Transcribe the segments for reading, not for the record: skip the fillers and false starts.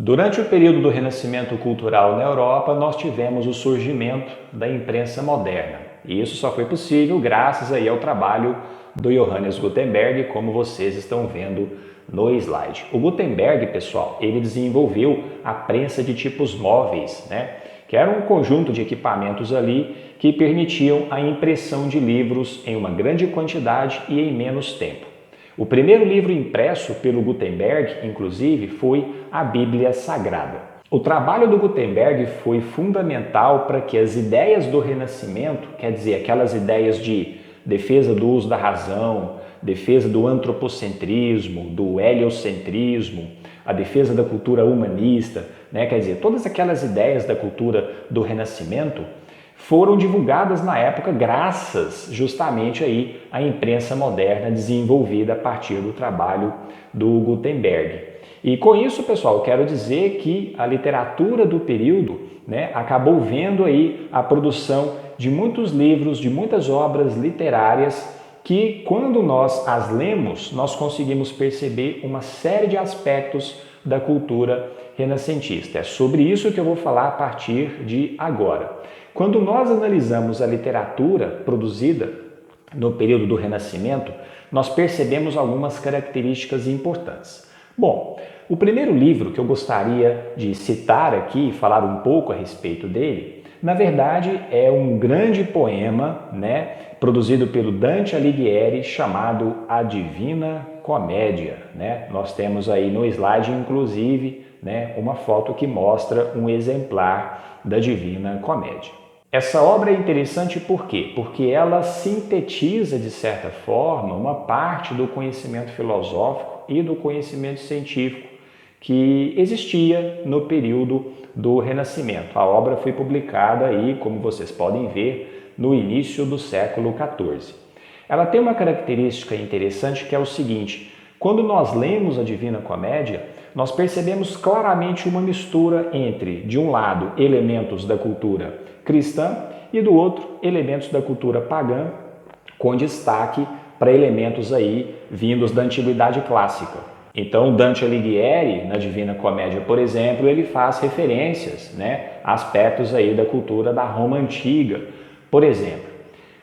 Durante o período do Renascimento cultural na Europa, nós tivemos o surgimento da imprensa moderna. E isso só foi possível graças aí ao trabalho do Johannes Gutenberg, como vocês estão vendo no slide. O Gutenberg, pessoal, ele desenvolveu a prensa de tipos móveis, que era um conjunto de equipamentos ali que permitiam a impressão de livros em uma grande quantidade e em menos tempo. O primeiro livro impresso pelo Gutenberg, inclusive, foi a Bíblia Sagrada. O trabalho do Gutenberg foi fundamental para que as ideias do Renascimento, quer dizer, aquelas ideias de defesa do uso da razão, defesa do antropocentrismo, do heliocentrismo, a defesa da cultura humanista, quer dizer, todas aquelas ideias da cultura do Renascimento foram divulgadas na época graças justamente aí à imprensa moderna desenvolvida a partir do trabalho do Gutenberg. E com isso, pessoal, eu quero dizer que a literatura do período acabou vendo aí a produção de muitos livros, de muitas obras literárias que, quando nós as lemos, nós conseguimos perceber uma série de aspectos da cultura renascentista. É sobre isso que eu vou falar a partir de agora. Quando nós analisamos a literatura produzida no período do Renascimento, nós percebemos algumas características importantes. Bom, o primeiro livro que eu gostaria de citar aqui e falar um pouco a respeito dele, na verdade é um grande poema, produzido pelo Dante Alighieri, chamado A Divina Comédia. Nós temos aí no slide, inclusive, uma foto que mostra um exemplar da Divina Comédia. Essa obra é interessante por quê? Porque ela sintetiza, de certa forma, uma parte do conhecimento filosófico e do conhecimento científico que existia no período do Renascimento. A obra foi publicada aí, como vocês podem ver, no início do século XIV. Ela tem uma característica interessante que é o seguinte: quando nós lemos a Divina Comédia, nós percebemos claramente uma mistura entre, de um lado, elementos da cultura cristã e do outro, elementos da cultura pagã, com destaque para elementos aí vindos da Antiguidade Clássica. Então, Dante Alighieri, na Divina Comédia, por exemplo, ele faz referências a aspectos aí da cultura da Roma Antiga. Por exemplo,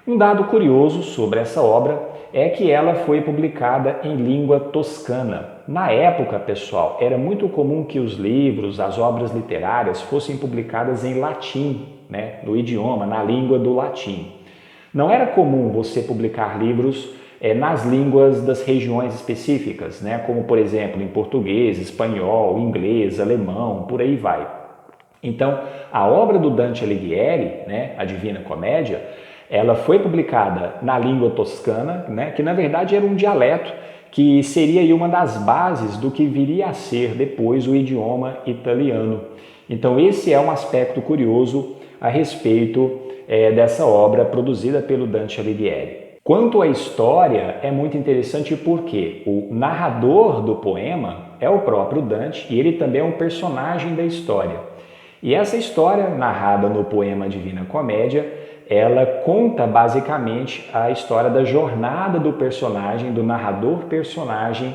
um dado curioso sobre essa obra é que ela foi publicada em língua toscana. Na época, pessoal, era muito comum que os livros, as obras literárias fossem publicadas em latim, no idioma, na língua do latim. Não era comum você publicar livros nas línguas das regiões específicas, como por exemplo em português, espanhol, inglês, alemão, por aí vai. Então, a obra do Dante Alighieri, a Divina Comédia, ela foi publicada na língua toscana, que na verdade era um dialeto que seria aí uma das bases do que viria a ser depois o idioma italiano. Então esse é um aspecto curioso a respeito dessa obra produzida pelo Dante Alighieri. Quanto à história, é muito interessante porque o narrador do poema é o próprio Dante e ele também é um personagem da história. E essa história, narrada no poema Divina Comédia, ela conta basicamente a história da jornada do personagem, do narrador-personagem,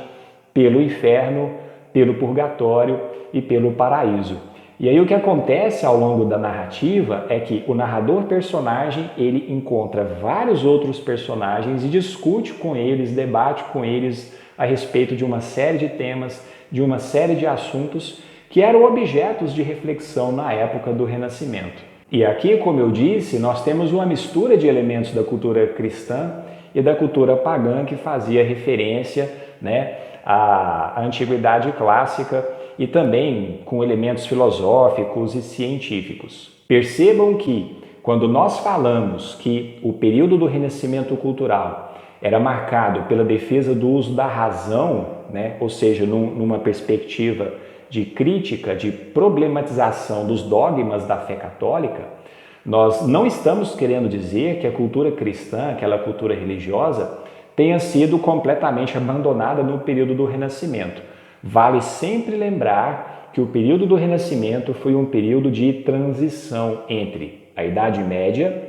pelo inferno, pelo purgatório e pelo paraíso. E aí o que acontece ao longo da narrativa é que o narrador-personagem, ele encontra vários outros personagens e discute com eles, debate com eles a respeito de uma série de temas, de uma série de assuntos que eram objetos de reflexão na época do Renascimento. E aqui, como eu disse, nós temos uma mistura de elementos da cultura cristã e da cultura pagã que fazia referência à antiguidade clássica e também com elementos filosóficos e científicos. Percebam que, quando nós falamos que o período do Renascimento cultural era marcado pela defesa do uso da razão, ou seja, numa perspectiva de crítica, de problematização dos dogmas da fé católica, nós não estamos querendo dizer que a cultura cristã, aquela cultura religiosa, tenha sido completamente abandonada no período do Renascimento. Vale sempre lembrar que o período do Renascimento foi um período de transição entre a Idade Média,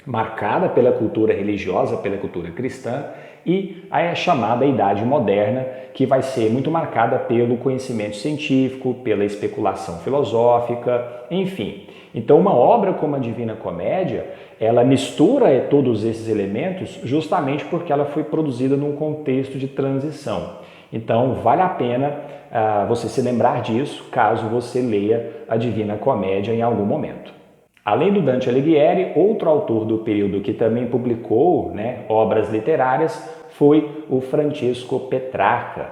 marcada pela cultura religiosa, pela cultura cristã, e a chamada Idade Moderna, que vai ser muito marcada pelo conhecimento científico, pela especulação filosófica, enfim. Então, uma obra como a Divina Comédia, ela mistura todos esses elementos justamente porque ela foi produzida num contexto de transição. Então, vale a pena você se lembrar disso caso você leia a Divina Comédia em algum momento. Além do Dante Alighieri, outro autor do período que também publicou obras literárias foi o Francisco Petrarca.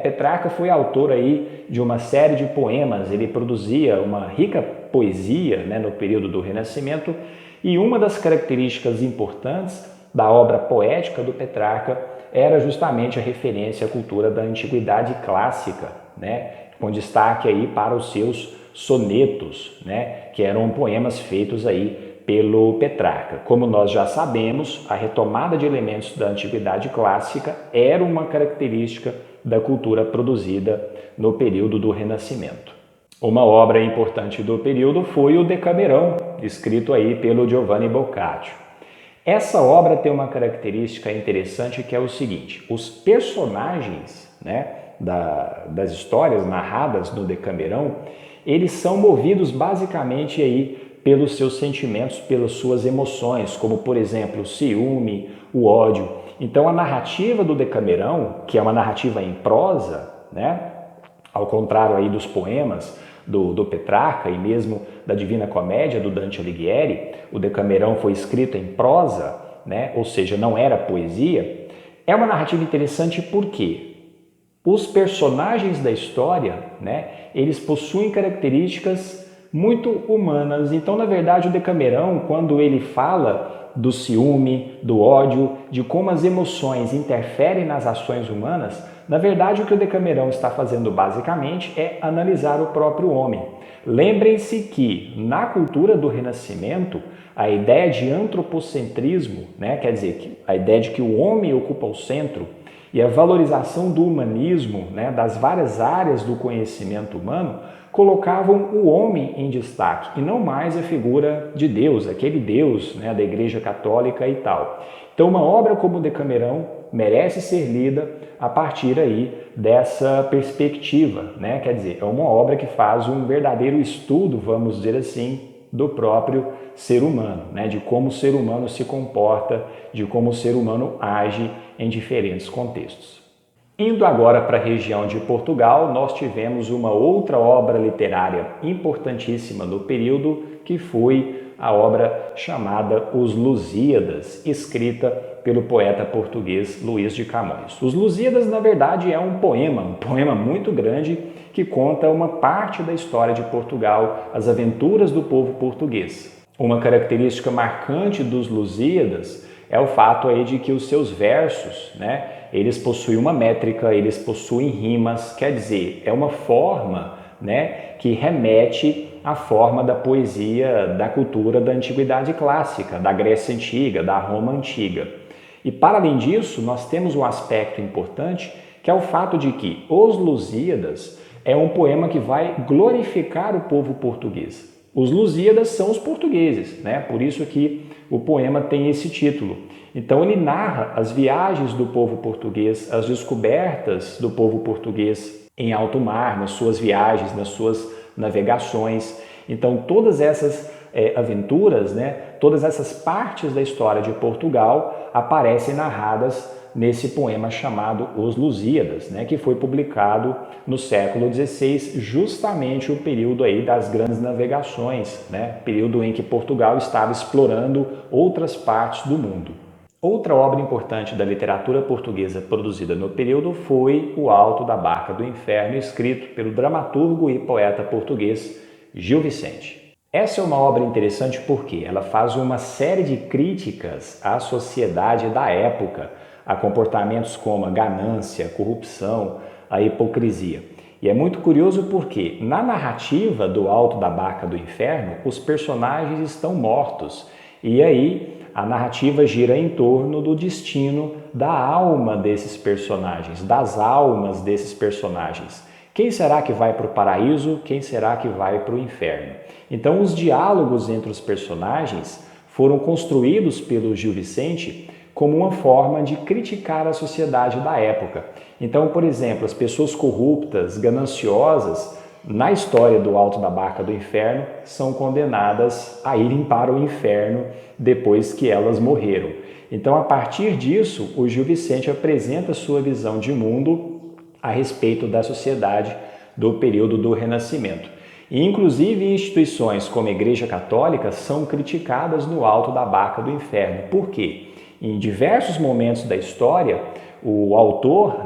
Petrarca foi autor aí de uma série de poemas, ele produzia uma rica poesia no período do Renascimento, e uma das características importantes da obra poética do Petrarca era justamente a referência à cultura da antiguidade clássica, com destaque aí para os seus sonetos, que eram poemas feitos aí pelo Petrarca. Como nós já sabemos, a retomada de elementos da antiguidade clássica era uma característica da cultura produzida no período do Renascimento. Uma obra importante do período foi o Decamerão, escrito aí pelo Giovanni Boccaccio. Essa obra tem uma característica interessante que é o seguinte: os personagens das histórias narradas no Decamerão, eles são movidos basicamente aí pelos seus sentimentos, pelas suas emoções, como por exemplo o ciúme, o ódio. Então a narrativa do Decamerão, que é uma narrativa em prosa, ao contrário aí dos poemas do Petrarca e mesmo da Divina Comédia do Dante Alighieri, o Decamerão foi escrito em prosa, ou seja, não era poesia. É uma narrativa interessante porque os personagens da história, eles possuem características muito humanas. Então, na verdade, o Decamerão, quando ele fala do ciúme, do ódio, de como as emoções interferem nas ações humanas, na verdade, o que o Decamerão está fazendo basicamente é analisar o próprio homem. Lembrem-se que, na cultura do Renascimento, a ideia de antropocentrismo, quer dizer, a ideia de que o homem ocupa o centro, e a valorização do humanismo, das várias áreas do conhecimento humano, colocavam o homem em destaque e não mais a figura de Deus, aquele Deus da Igreja Católica e tal. Então, uma obra como o Decamerão merece ser lida a partir aí dessa perspectiva, quer dizer, é uma obra que faz um verdadeiro estudo, vamos dizer assim, do próprio ser humano, de como o ser humano se comporta, de como o ser humano age em diferentes contextos. Indo agora para a região de Portugal, nós tivemos uma outra obra literária importantíssima no período, que foi a obra chamada Os Lusíadas, escrita pelo poeta português Luís de Camões. Os Lusíadas, na verdade, é um poema muito grande que conta uma parte da história de Portugal, as aventuras do povo português. Uma característica marcante dos Lusíadas é o fato aí de que os seus versos, eles possuem uma métrica, eles possuem rimas, quer dizer, é uma forma, que remete à forma da poesia, da cultura da antiguidade clássica, da Grécia Antiga, da Roma Antiga. E para além disso, nós temos um aspecto importante, que é o fato de que Os Lusíadas é um poema que vai glorificar o povo português. Os Lusíadas são os portugueses, por isso que o poema tem esse título. Então ele narra as viagens do povo português, as descobertas do povo português em alto mar, nas suas viagens, nas suas navegações. Então todas essas aventuras, todas essas partes da história de Portugal aparecem narradas nesse poema chamado Os Lusíadas, que foi publicado no século XVI, justamente o período aí das grandes navegações, período em que Portugal estava explorando outras partes do mundo. Outra obra importante da literatura portuguesa produzida no período foi O Alto da Barca do Inferno, escrito pelo dramaturgo e poeta português Gil Vicente. Essa é uma obra interessante porque ela faz uma série de críticas à sociedade da época, a comportamentos como a ganância, a corrupção, a hipocrisia. E é muito curioso porque na narrativa do Alto da Barca do Inferno, os personagens estão mortos. E aí a narrativa gira em torno do destino da alma desses personagens, das almas desses personagens. Quem será que vai para o paraíso? Quem será que vai para o inferno? Então os diálogos entre os personagens foram construídos pelo Gil Vicente como uma forma de criticar a sociedade da época. Então, por exemplo, as pessoas corruptas, gananciosas, na história do Alto da Barca do Inferno, são condenadas a irem para o inferno depois que elas morreram. Então, a partir disso, o Gil Vicente apresenta sua visão de mundo a respeito da sociedade do período do Renascimento. E, inclusive, instituições como a Igreja Católica são criticadas no Alto da Barca do Inferno. Por quê? Em diversos momentos da história, o autor,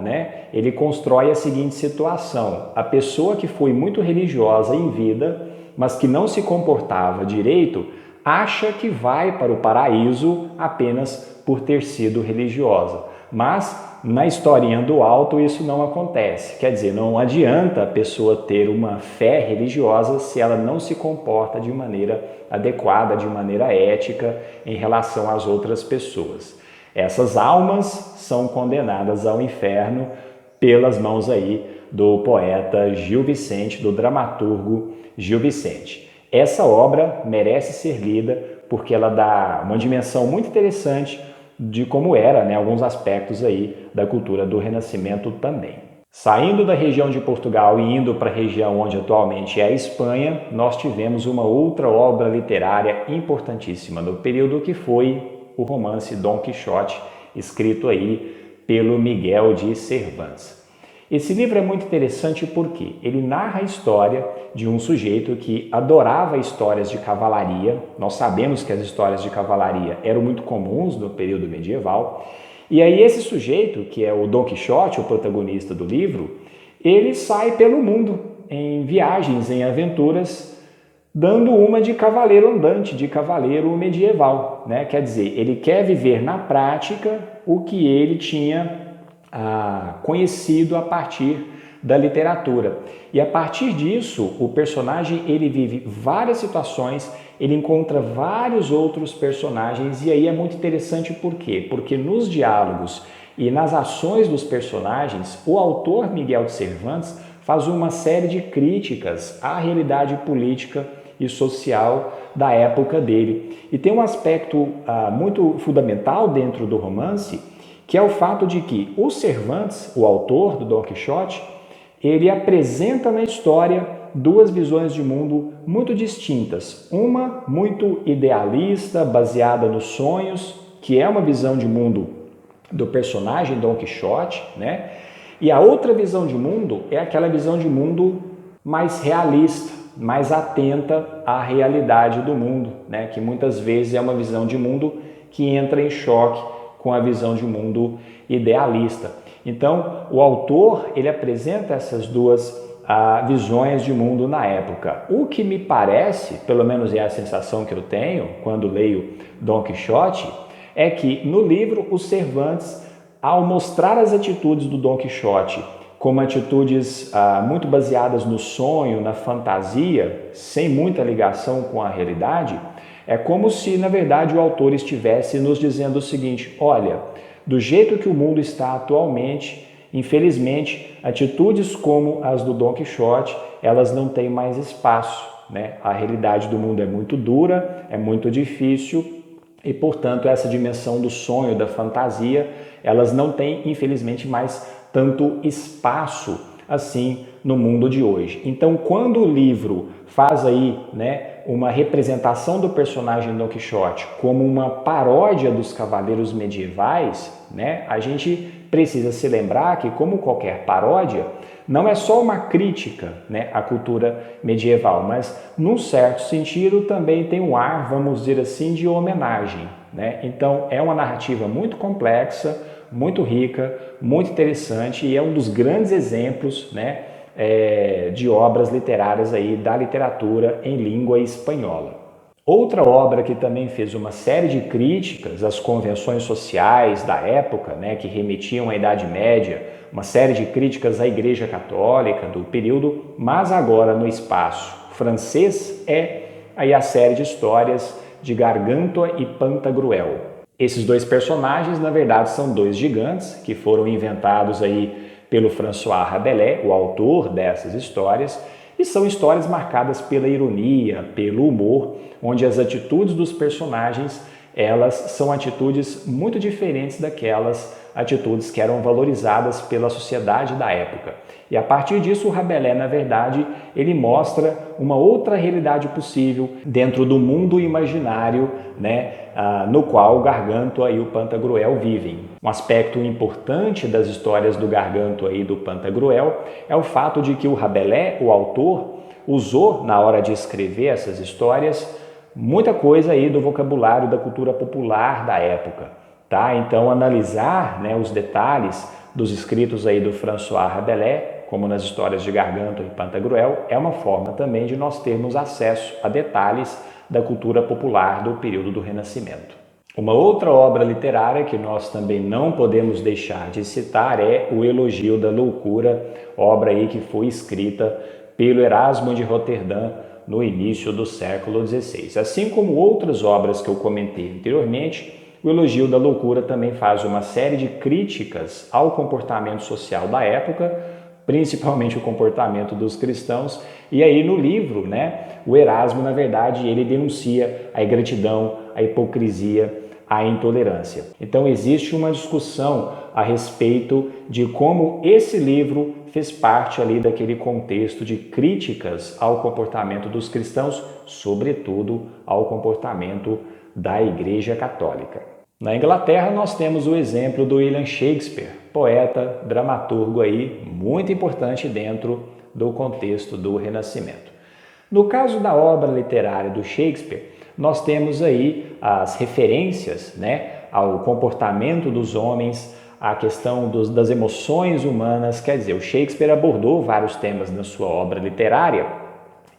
ele constrói a seguinte situação: a pessoa que foi muito religiosa em vida, mas que não se comportava direito, acha que vai para o paraíso apenas por ter sido religiosa. Mas na historinha do alto isso não acontece. Quer dizer, não adianta a pessoa ter uma fé religiosa se ela não se comporta de maneira adequada, de maneira ética em relação às outras pessoas. Essas almas são condenadas ao inferno pelas mãos aí do poeta Gil Vicente, do dramaturgo Gil Vicente. Essa obra merece ser lida porque ela dá uma dimensão muito interessante de como era, alguns aspectos aí da cultura do Renascimento também. Saindo da região de Portugal e indo para a região onde atualmente é a Espanha, nós tivemos uma outra obra literária importantíssima no período, que foi o romance Dom Quixote, escrito aí pelo Miguel de Cervantes. Esse livro é muito interessante porque ele narra a história de um sujeito que adorava histórias de cavalaria. Nós sabemos que as histórias de cavalaria eram muito comuns no período medieval. E aí esse sujeito, que é o Dom Quixote, o protagonista do livro, ele sai pelo mundo em viagens, em aventuras, dando uma de cavaleiro andante, de cavaleiro medieval, Quer dizer, ele quer viver na prática o que ele tinha conhecido a partir da literatura. E a partir disso, o personagem ele vive várias situações, ele encontra vários outros personagens, e aí é muito interessante por quê? Porque nos diálogos e nas ações dos personagens, o autor Miguel de Cervantes faz uma série de críticas à realidade política e social da época dele. E tem um aspecto muito fundamental dentro do romance, que é o fato de que o Cervantes, o autor do Dom Quixote, ele apresenta na história duas visões de mundo muito distintas. Uma muito idealista, baseada nos sonhos, que é uma visão de mundo do personagem Dom Quixote, E a outra visão de mundo é aquela visão de mundo mais realista, mais atenta à realidade do mundo, Que muitas vezes é uma visão de mundo que entra em choque com a visão de mundo idealista. Então, o autor ele apresenta essas duas visões de mundo na época. O que me parece, pelo menos é a sensação que eu tenho quando leio Dom Quixote, é que no livro o Cervantes, ao mostrar as atitudes do Dom Quixote como atitudes muito baseadas no sonho, na fantasia, sem muita ligação com a realidade, é como se, na verdade, o autor estivesse nos dizendo o seguinte: olha, do jeito que o mundo está atualmente, infelizmente, atitudes como as do Dom Quixote, elas não têm mais espaço, A realidade do mundo é muito dura, é muito difícil e, portanto, essa dimensão do sonho, da fantasia, elas não têm, infelizmente, mais tanto espaço assim no mundo de hoje. Então, quando o livro faz aí, uma representação do personagem Dom Quixote como uma paródia dos cavaleiros medievais, a gente precisa se lembrar que, como qualquer paródia, não é só uma crítica, à cultura medieval, mas, num certo sentido, também tem um ar, vamos dizer assim, de homenagem, Então, é uma narrativa muito complexa, muito rica, muito interessante, e é um dos grandes exemplos, de obras literárias aí da literatura em língua espanhola. Outra obra que também fez uma série de críticas às convenções sociais da época, que remetiam à Idade Média, uma série de críticas à Igreja Católica do período, mas agora no espaço francês, é aí a série de histórias de Gargantua e Pantagruel. Esses dois personagens, na verdade, são dois gigantes que foram inventados aí pelo François Rabelais, o autor dessas histórias, E são histórias marcadas pela ironia, pelo humor, onde as atitudes dos personagens, elas são atitudes muito diferentes daquelas atitudes que eram valorizadas pela sociedade da época. E a partir disso, o Rabelais, na verdade, ele mostra uma outra realidade possível dentro do mundo imaginário, né, no qual o Gargantua e o Pantagruel vivem. Um aspecto importante das histórias do Gargantua e do Pantagruel é o fato de que o Rabelais, o autor, usou na hora de escrever essas histórias muita coisa aí do vocabulário da cultura popular da época. Tá? Então, analisar, né, os detalhes dos escritos aí do François Rabelais, como nas histórias de Gargantua e Pantagruel, é uma forma também de nós termos acesso a detalhes da cultura popular do período do Renascimento. Uma outra obra literária que nós também não podemos deixar de citar é o Elogio da Loucura, obra aí que foi escrita pelo Erasmo de Roterdã no início do século XVI. Assim como outras obras que eu comentei anteriormente, o Elogio da Loucura também faz uma série de críticas ao comportamento social da época, principalmente o comportamento dos cristãos. E aí no livro, né, o Erasmo, na verdade, ele denuncia a ingratidão, a hipocrisia, a intolerância. Então existe uma discussão a respeito de como esse livro fez parte ali daquele contexto de críticas ao comportamento dos cristãos, sobretudo ao comportamento da Igreja Católica. Na Inglaterra nós temos o exemplo do William Shakespeare, poeta, dramaturgo aí muito importante dentro do contexto do Renascimento. No caso da obra literária do Shakespeare, nós temos aí as referências, né, ao comportamento dos homens, a questão das emoções humanas. Quer dizer, o Shakespeare abordou vários temas na sua obra literária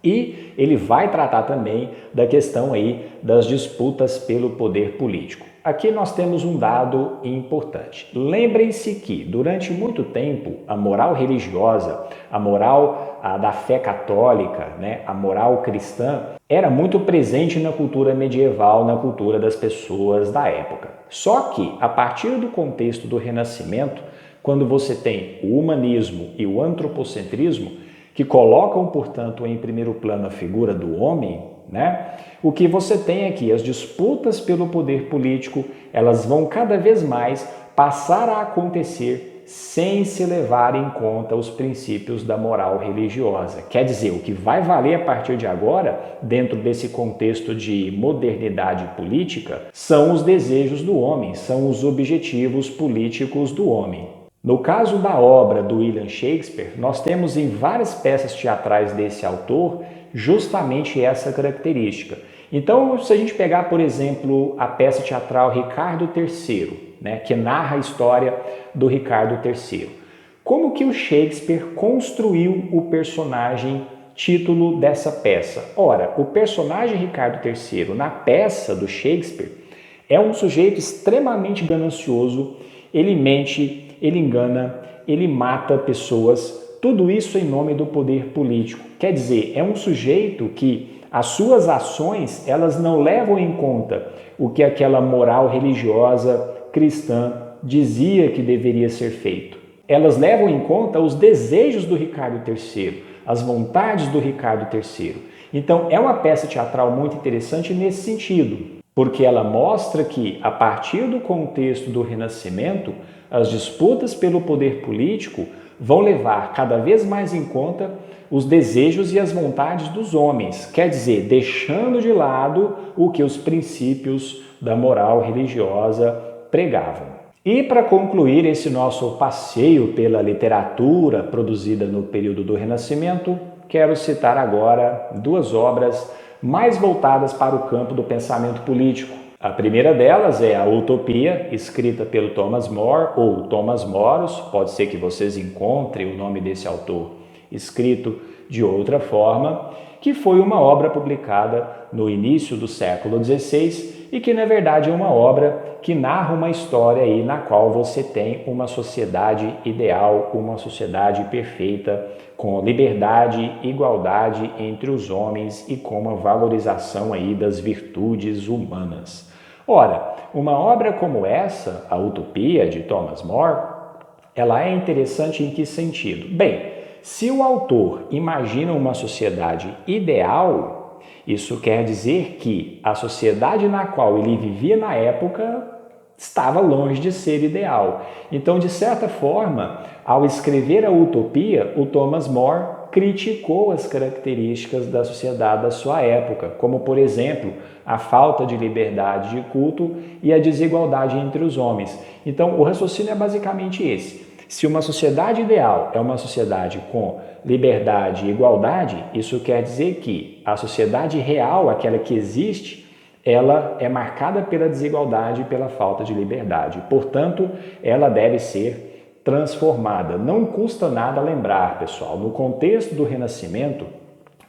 e ele vai tratar também da questão aí das disputas pelo poder político. Aqui nós temos um dado importante. Lembrem-se que, durante muito tempo, a moral religiosa, a moral da fé católica, né, a moral cristã, era muito presente na cultura medieval, na cultura das pessoas da época. Só que, a partir do contexto do Renascimento, quando você tem o humanismo e o antropocentrismo, que colocam, portanto, em primeiro plano a figura do homem, né? O que você tem aqui, as disputas pelo poder político, elas vão cada vez mais passar a acontecer sem se levar em conta os princípios da moral religiosa. Quer dizer, o que vai valer a partir de agora, dentro desse contexto de modernidade política, são os desejos do homem, são os objetivos políticos do homem. No caso da obra do William Shakespeare, nós temos em várias peças teatrais desse autor justamente essa característica. Então, se a gente pegar, por exemplo, a peça teatral Ricardo III, né, que narra a história do Ricardo III, como que o Shakespeare construiu o personagem título dessa peça? Ora, o personagem Ricardo III na peça do Shakespeare é um sujeito extremamente ganancioso, ele mente, ele engana, ele mata pessoas, tudo isso em nome do poder político. Quer dizer, é um sujeito que as suas ações, elas não levam em conta o que aquela moral religiosa cristã dizia que deveria ser feito. Elas levam em conta os desejos do Ricardo III, as vontades do Ricardo III. Então, é uma peça teatral muito interessante nesse sentido, porque ela mostra que, a partir do contexto do Renascimento, as disputas pelo poder político vão levar cada vez mais em conta os desejos e as vontades dos homens, quer dizer, deixando de lado o que os princípios da moral religiosa pregavam. E para concluir esse nosso passeio pela literatura produzida no período do Renascimento, quero citar agora duas obras mais voltadas para o campo do pensamento político. A primeira delas é a Utopia, escrita pelo Thomas More, ou Thomas Moros, pode ser que vocês encontrem o nome desse autor escrito de outra forma, que foi uma obra publicada no início do século XVI e que, na verdade, é uma obra que narra uma história aí na qual você tem uma sociedade ideal, uma sociedade perfeita, com liberdade, igualdade entre os homens e com uma valorização aí das virtudes humanas. Ora, uma obra como essa, a Utopia, de Thomas More, ela é interessante em que sentido? Bem, se o autor imagina uma sociedade ideal, isso quer dizer que a sociedade na qual ele vivia na época estava longe de ser ideal. Então, de certa forma, ao escrever a Utopia, o Thomas More criticou as características da sociedade da sua época, como, por exemplo, a falta de liberdade de culto e a desigualdade entre os homens. Então, o raciocínio é basicamente esse. Se uma sociedade ideal é uma sociedade com liberdade e igualdade, isso quer dizer que a sociedade real, aquela que existe, ela é marcada pela desigualdade e pela falta de liberdade. Portanto, ela deve ser transformada. Não custa nada lembrar, pessoal, no contexto do Renascimento,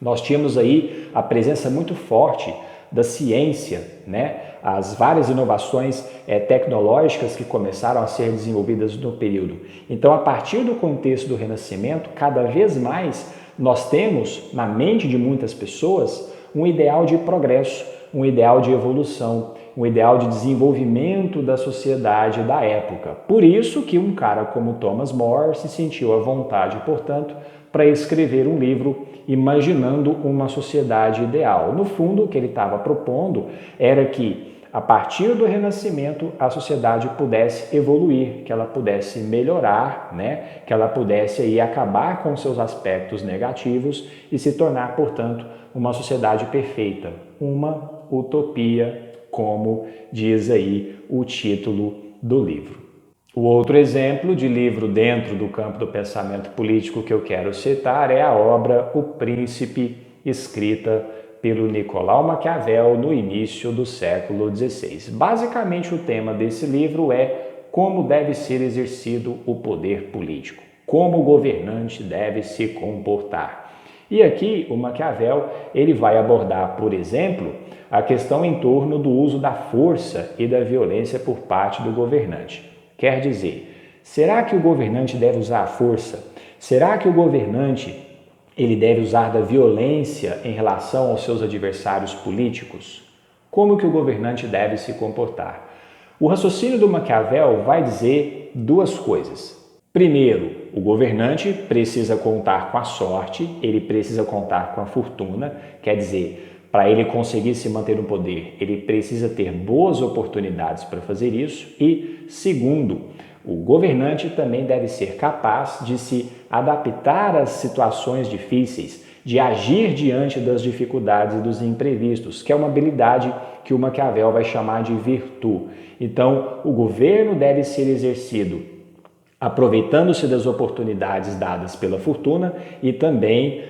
nós tínhamos aí a presença muito forte da ciência, né? As várias inovações tecnológicas que começaram a ser desenvolvidas no período. Então, a partir do contexto do Renascimento, cada vez mais nós temos na mente de muitas pessoas um ideal de progresso, um ideal de evolução, um ideal de desenvolvimento da sociedade da época. Por isso que um cara como Thomas More se sentiu à vontade, portanto, para escrever um livro imaginando uma sociedade ideal. No fundo, o que ele estava propondo era que, a partir do Renascimento, a sociedade pudesse evoluir, que ela pudesse melhorar, né? Que ela pudesse aí acabar com seus aspectos negativos e se tornar, portanto, uma sociedade perfeita, uma utopia, como diz aí o título do livro. O outro exemplo de livro dentro do campo do pensamento político que eu quero citar é a obra O Príncipe, escrita pelo Nicolau Maquiavel no início do século XVI. Basicamente, o tema desse livro é como deve ser exercido o poder político, como o governante deve se comportar. E aqui o Maquiavel ele vai abordar, por exemplo, a questão em torno do uso da força e da violência por parte do governante. Quer dizer, será que o governante deve usar a força? Será que o governante ele deve usar da violência em relação aos seus adversários políticos? Como que o governante deve se comportar? O raciocínio do Maquiavel vai dizer duas coisas. Primeiro, o governante precisa contar com a sorte, ele precisa contar com a fortuna, quer dizer, para ele conseguir se manter no poder, ele precisa ter boas oportunidades para fazer isso. E, segundo, o governante também deve ser capaz de se adaptar às situações difíceis, de agir diante das dificuldades e dos imprevistos, que é uma habilidade que o Maquiavel vai chamar de virtude. Então, o governo deve ser exercido aproveitando-se das oportunidades dadas pela fortuna e também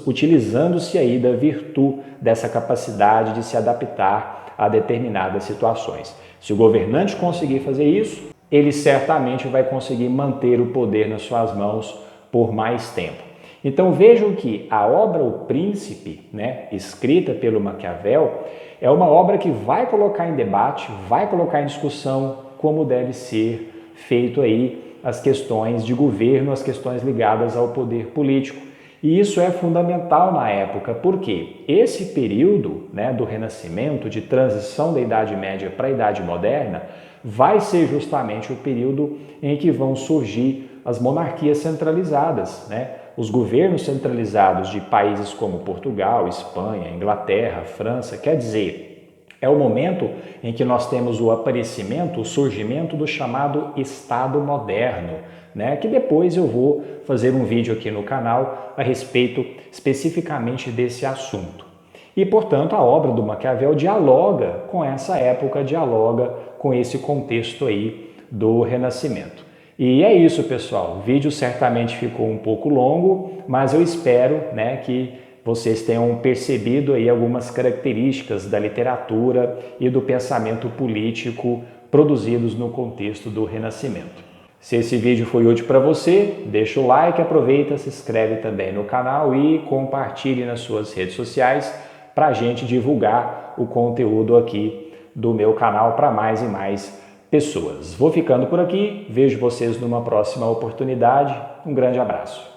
utilizando-se aí da virtude, dessa capacidade de se adaptar a determinadas situações. Se o governante conseguir fazer isso, ele certamente vai conseguir manter o poder nas suas mãos por mais tempo. Então vejam que a obra O Príncipe, né, escrita pelo Maquiavel, é uma obra que vai colocar em debate, vai colocar em discussão como deve ser feito aí as questões de governo, as questões ligadas ao poder político. E isso é fundamental na época, porque esse período, né, do Renascimento, de transição da Idade Média para a Idade Moderna, vai ser justamente o período em que vão surgir as monarquias centralizadas, né? Os governos centralizados de países como Portugal, Espanha, Inglaterra, França, quer dizer, é o momento em que nós temos o aparecimento, o surgimento do chamado Estado moderno, né? Que depois eu vou fazer um vídeo aqui no canal a respeito especificamente desse assunto. E, portanto, a obra do Maquiavel dialoga com essa época, dialoga com esse contexto aí do Renascimento. E é isso, pessoal. O vídeo certamente ficou um pouco longo, mas eu espero, né, que vocês tenham percebido aí algumas características da literatura e do pensamento político produzidos no contexto do Renascimento. Se esse vídeo foi útil para você, deixa o like, aproveita, se inscreve também no canal e compartilhe nas suas redes sociais para a gente divulgar o conteúdo aqui do meu canal para mais e mais pessoas. Vou ficando por aqui, vejo vocês numa próxima oportunidade. Um grande abraço.